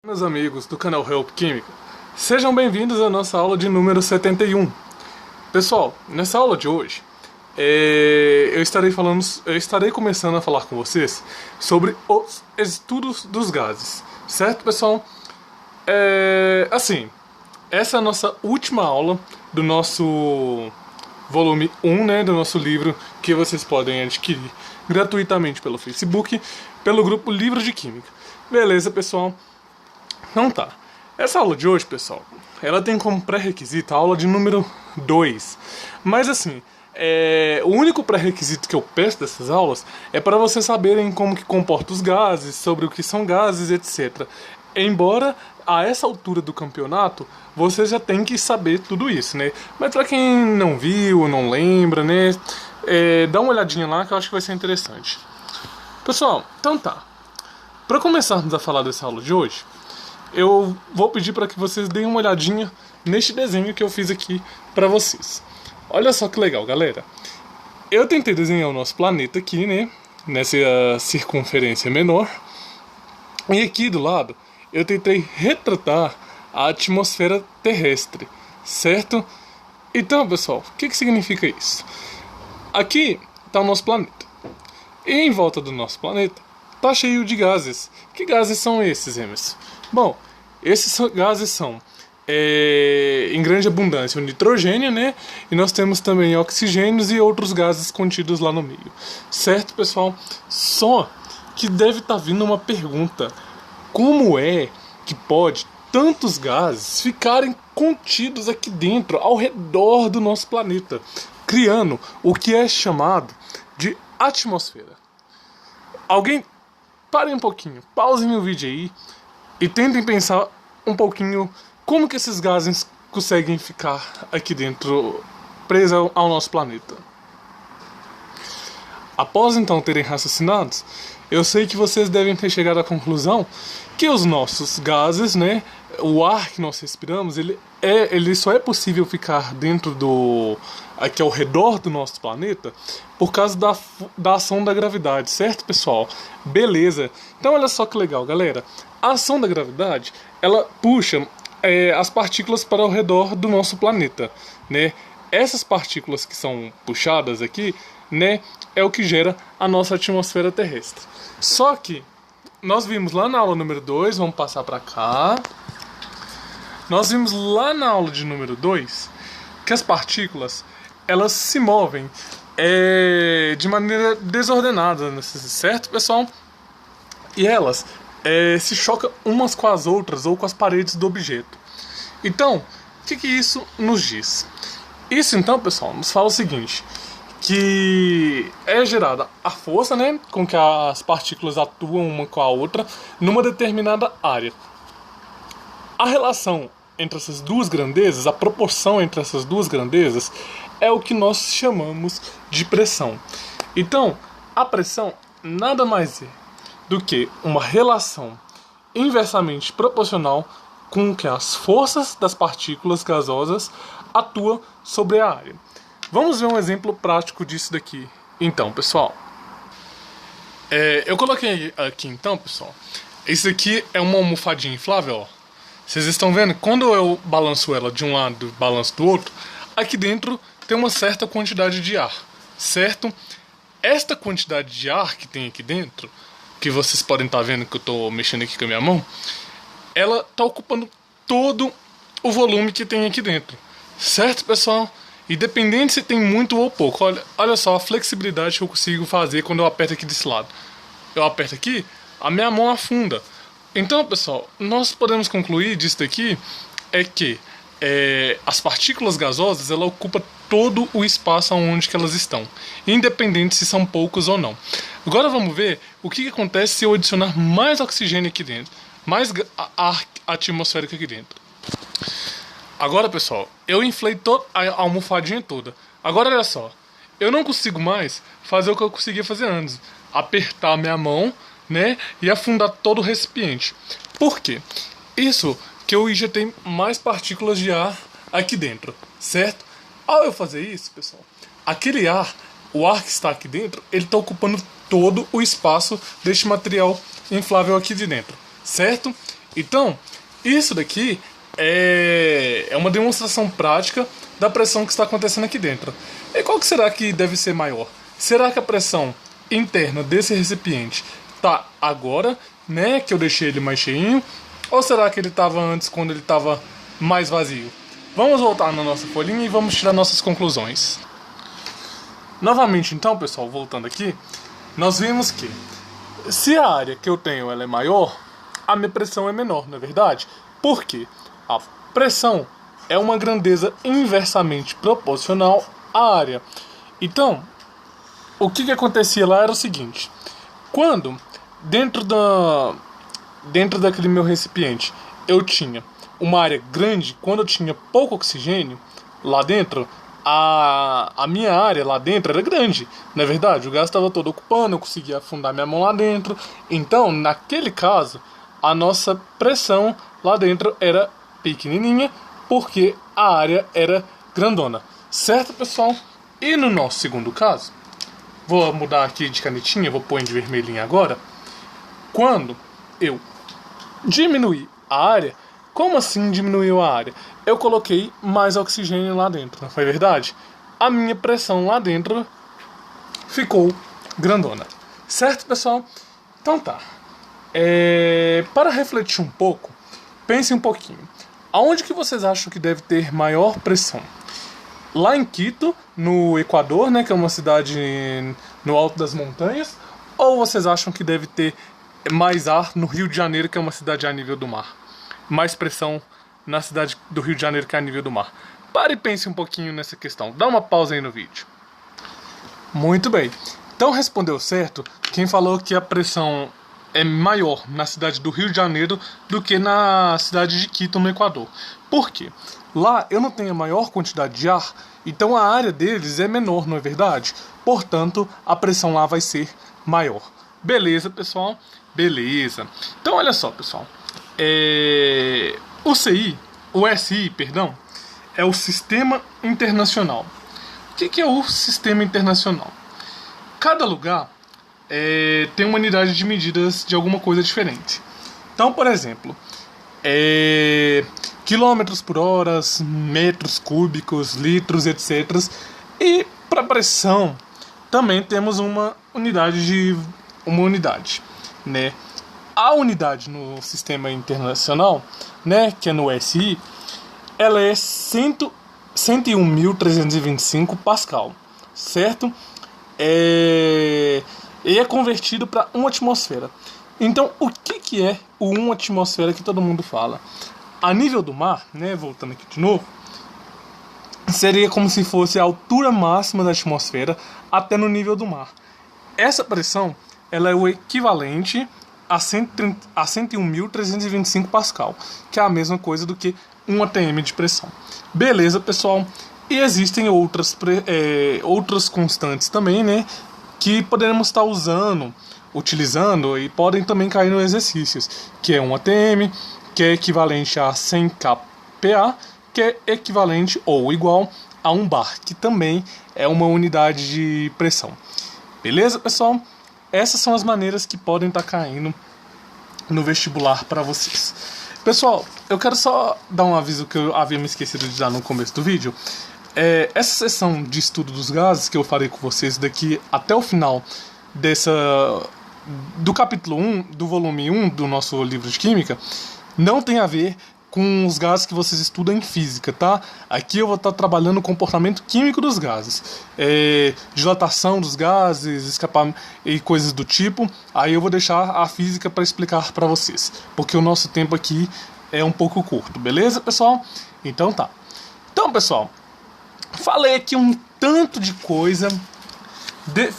Meus amigos do canal Help Química, sejam bem-vindos à nossa aula de número 71. Pessoal, nessa aula de hoje, eu estarei começando a falar com vocês sobre os estudos dos gases, certo, pessoal? Essa é a nossa última aula do nosso volume 1, né, do nosso livro, que vocês podem adquirir gratuitamente pelo Facebook, pelo grupo Livros de Química. Beleza, pessoal? Então tá. Essa aula de hoje, pessoal, ela tem como pré-requisito a aula de número 2. Mas assim, o único pré-requisito que eu peço dessas aulas é para vocês saberem como que comporta os gases, sobre o que são gases, etc. Embora a essa altura do campeonato vocês já tem que saber tudo isso, né? Mas para quem não viu, não lembra, né? Dá uma olhadinha lá que eu acho que vai ser interessante. Pessoal, então tá. Para começarmos a falar dessa aula de hoje, eu vou pedir para que vocês deem uma olhadinha neste desenho que eu fiz aqui para vocês. Olha só que legal, galera. Eu tentei desenhar o nosso planeta aqui, né? Nessa circunferência menor. E aqui do lado, eu tentei retratar a atmosfera terrestre, certo? Então, pessoal, o que significa isso? Aqui está o nosso planeta. E em volta do nosso planeta está cheio de gases. Que gases são esses, Emerson? Bom, esses gases são, em grande abundância, o nitrogênio, né? E nós temos também oxigênios e outros gases contidos lá no meio. Certo, pessoal? Só que deve estar vindo uma pergunta. Como é que pode tantos gases ficarem contidos aqui dentro, ao redor do nosso planeta, criando o que é chamado de atmosfera? Alguém, parem um pouquinho, pausem o vídeo aí e tentem pensar um pouquinho como que esses gases conseguem ficar aqui dentro, presos ao nosso planeta. Após então terem raciocinado, eu sei que vocês devem ter chegado à conclusão que os nossos gases, né, o ar que nós respiramos, ele só é possível ficar dentro aqui ao redor do nosso planeta por causa da ação da gravidade, certo, pessoal? Beleza. Então olha só que legal, galera. A ação da gravidade, ela puxa as partículas para o redor do nosso planeta, né? Essas partículas que são puxadas aqui, né, é o que gera a nossa atmosfera terrestre. Só que nós vimos lá na aula número 2, vamos passar para cá. Nós vimos lá na aula de número 2 que as partículas, elas se movem de maneira desordenada, certo, pessoal? E elas se chocam umas com as outras ou com as paredes do objeto. Então, o que isso nos diz? Isso então, pessoal, nos fala o seguinte, que é gerada a força, né, com que as partículas atuam uma com a outra numa determinada área. A relação entre essas duas grandezas, a proporção entre essas duas grandezas, é o que nós chamamos de pressão. Então, a pressão nada mais é do que uma relação inversamente proporcional com que as forças das partículas gasosas atuam sobre a área. Vamos ver um exemplo prático disso daqui. Então, pessoal, eu coloquei aqui então, pessoal. Isso aqui é uma almofadinha inflável, ó. Vocês estão vendo? Quando eu balanço ela de um lado e balanço do outro, aqui dentro tem uma certa quantidade de ar, certo? Esta quantidade de ar que tem aqui dentro, que vocês podem estar vendo que eu estou mexendo aqui com a minha mão, ela está ocupando todo o volume que tem aqui dentro, certo, pessoal? Independente se tem muito ou pouco. Olha só a flexibilidade que eu consigo fazer quando eu aperto aqui desse lado. Eu aperto aqui, a minha mão afunda. Então, pessoal, nós podemos concluir disso daqui é que as partículas gasosas, ela ocupa todo o espaço onde que elas estão, independente se são poucos ou não. Agora vamos ver o que acontece se eu adicionar mais oxigênio aqui dentro, mais ar atmosférico aqui dentro. Agora, pessoal, eu inflei toda a almofadinha toda. Agora, olha só. Eu não consigo mais fazer o que eu conseguia fazer antes. Apertar a minha mão, né? E afundar todo o recipiente. Por quê? Isso que eu injetei mais partículas de ar aqui dentro, certo? Ao eu fazer isso, pessoal, aquele ar, o ar que está aqui dentro, ele está ocupando todo o espaço deste material inflável aqui de dentro, certo? Então, isso daqui é uma demonstração prática da pressão que está acontecendo aqui dentro. E qual que será que deve ser maior? Será que a pressão interna desse recipiente tá agora, né, que eu deixei ele mais cheinho? Ou será que ele estava antes, quando ele estava mais vazio? Vamos voltar na nossa folhinha e vamos tirar nossas conclusões. Novamente então, pessoal, voltando aqui, nós vimos que se a área que eu tenho ela é maior, a minha pressão é menor, não é verdade? Por quê? A pressão é uma grandeza inversamente proporcional à área. Então, o que acontecia lá era o seguinte: quando dentro daquele meu recipiente eu tinha uma área grande, quando eu tinha pouco oxigênio lá dentro, a minha área lá dentro era grande, não é verdade? O gás estava todo ocupando, eu conseguia afundar minha mão lá dentro. Então, naquele caso, a nossa pressão lá dentro era pequenininha, porque a área era grandona. Certo, pessoal? E no nosso segundo caso, vou mudar aqui de canetinha, vou pôr de vermelhinho agora. Quando eu diminuí a área, como assim diminuiu a área? Eu coloquei mais oxigênio lá dentro, não foi verdade? A minha pressão lá dentro ficou grandona. Certo, pessoal? Então tá. Para refletir um pouco, pense um pouquinho. Aonde que vocês acham que deve ter maior pressão? Lá em Quito, no Equador, né, que é uma cidade no alto das montanhas? Ou vocês acham que deve ter mais ar no Rio de Janeiro, que é uma cidade a nível do mar? Mais pressão na cidade do Rio de Janeiro, que é a nível do mar. Pare e pense um pouquinho nessa questão. Dá uma pausa aí no vídeo. Muito bem. Então respondeu certo quem falou que a pressão é maior na cidade do Rio de Janeiro do que na cidade de Quito, no Equador. Por quê? Lá eu não tenho a maior quantidade de ar, então a área deles é menor, não é verdade? Portanto, a pressão lá vai ser maior. Beleza, pessoal? Beleza. Então, olha só, pessoal. O SI, perdão, é o Sistema Internacional. O que é o Sistema Internacional? Cada lugar tem uma unidade de medidas de alguma coisa diferente. Então, por exemplo, quilômetros por hora, metros cúbicos, litros, etc. E para pressão também temos uma unidade, né? A unidade no sistema internacional, né, que é no SI, ela é 101.325 Pascal, certo? E é convertido para 1 atmosfera. Então, o que é o 1 atmosfera que todo mundo fala? A nível do mar, né, voltando aqui de novo, seria como se fosse a altura máxima da atmosfera até no nível do mar. Essa pressão, ela é o equivalente a 101.325 Pascal, que é a mesma coisa do que 1 atm de pressão. Beleza, pessoal? E existem outras constantes também, né, que poderemos estar utilizando e podem também cair nos exercícios, que é 1 atm, que é equivalente a 100 kPa, que é equivalente ou igual a 1 bar, que também é uma unidade de pressão. Beleza, pessoal? Essas são as maneiras que podem estar caindo no vestibular para vocês. Pessoal, eu quero só dar um aviso que eu havia me esquecido de dar no começo do vídeo. Essa sessão de estudo dos gases que eu farei com vocês daqui até o final do capítulo 1, do volume 1 do nosso livro de Química, não tem a ver com os gases que vocês estudam em física, tá? Aqui eu vou estar trabalhando o comportamento químico dos gases, dilatação dos gases, escapamento e coisas do tipo. Aí eu vou deixar a física para explicar para vocês, porque o nosso tempo aqui é um pouco curto, beleza, pessoal? Então tá. Então, pessoal, falei aqui um tanto de coisa,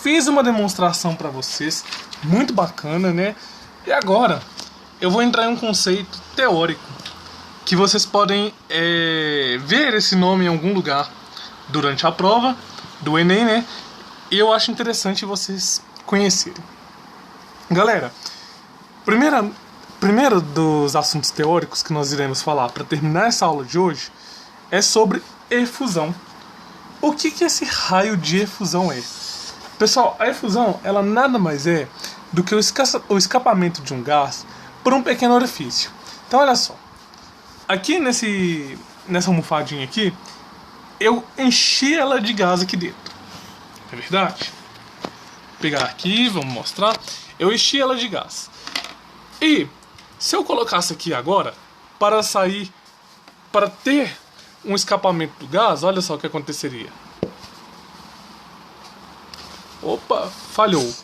fiz uma demonstração para vocês, muito bacana, né? E agora eu vou entrar em um conceito teórico que vocês podem ver esse nome em algum lugar durante a prova do Enem, né? E eu acho interessante vocês conhecerem. Galera, primeiro dos assuntos teóricos que nós iremos falar para terminar essa aula de hoje é sobre efusão. O que esse raio de efusão é? Pessoal, a efusão, ela nada mais é do que o escapamento de um gás por um pequeno orifício. Então olha só, aqui nessa almofadinha aqui, eu enchi ela de gás aqui dentro. É verdade? Vou pegar aqui, vamos mostrar. Eu enchi ela de gás. E se eu colocasse aqui agora, para sair, para ter um escapamento do gás, olha só o que aconteceria. Opa, falhou.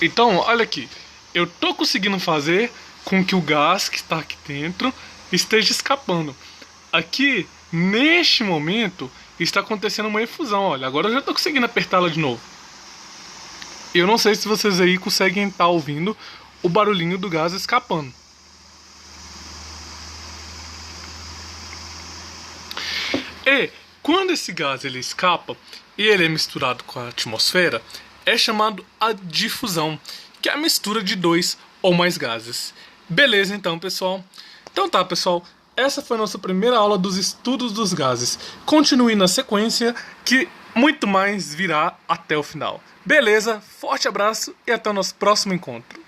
Então, olha aqui. Eu tô conseguindo fazer com que o gás que está aqui dentro esteja escapando. Aqui, neste momento, está acontecendo uma efusão. Olha, agora eu já tô conseguindo apertá-la de novo. Eu não sei se vocês aí conseguem estar ouvindo o barulhinho do gás escapando. E quando esse gás ele escapa e ele é misturado com a atmosfera, é chamado a difusão, que é a mistura de dois ou mais gases. Beleza então, pessoal? Então tá, pessoal. Essa foi a nossa primeira aula dos estudos dos gases. Continue na sequência que muito mais virá até o final. Beleza? Forte abraço e até o nosso próximo encontro.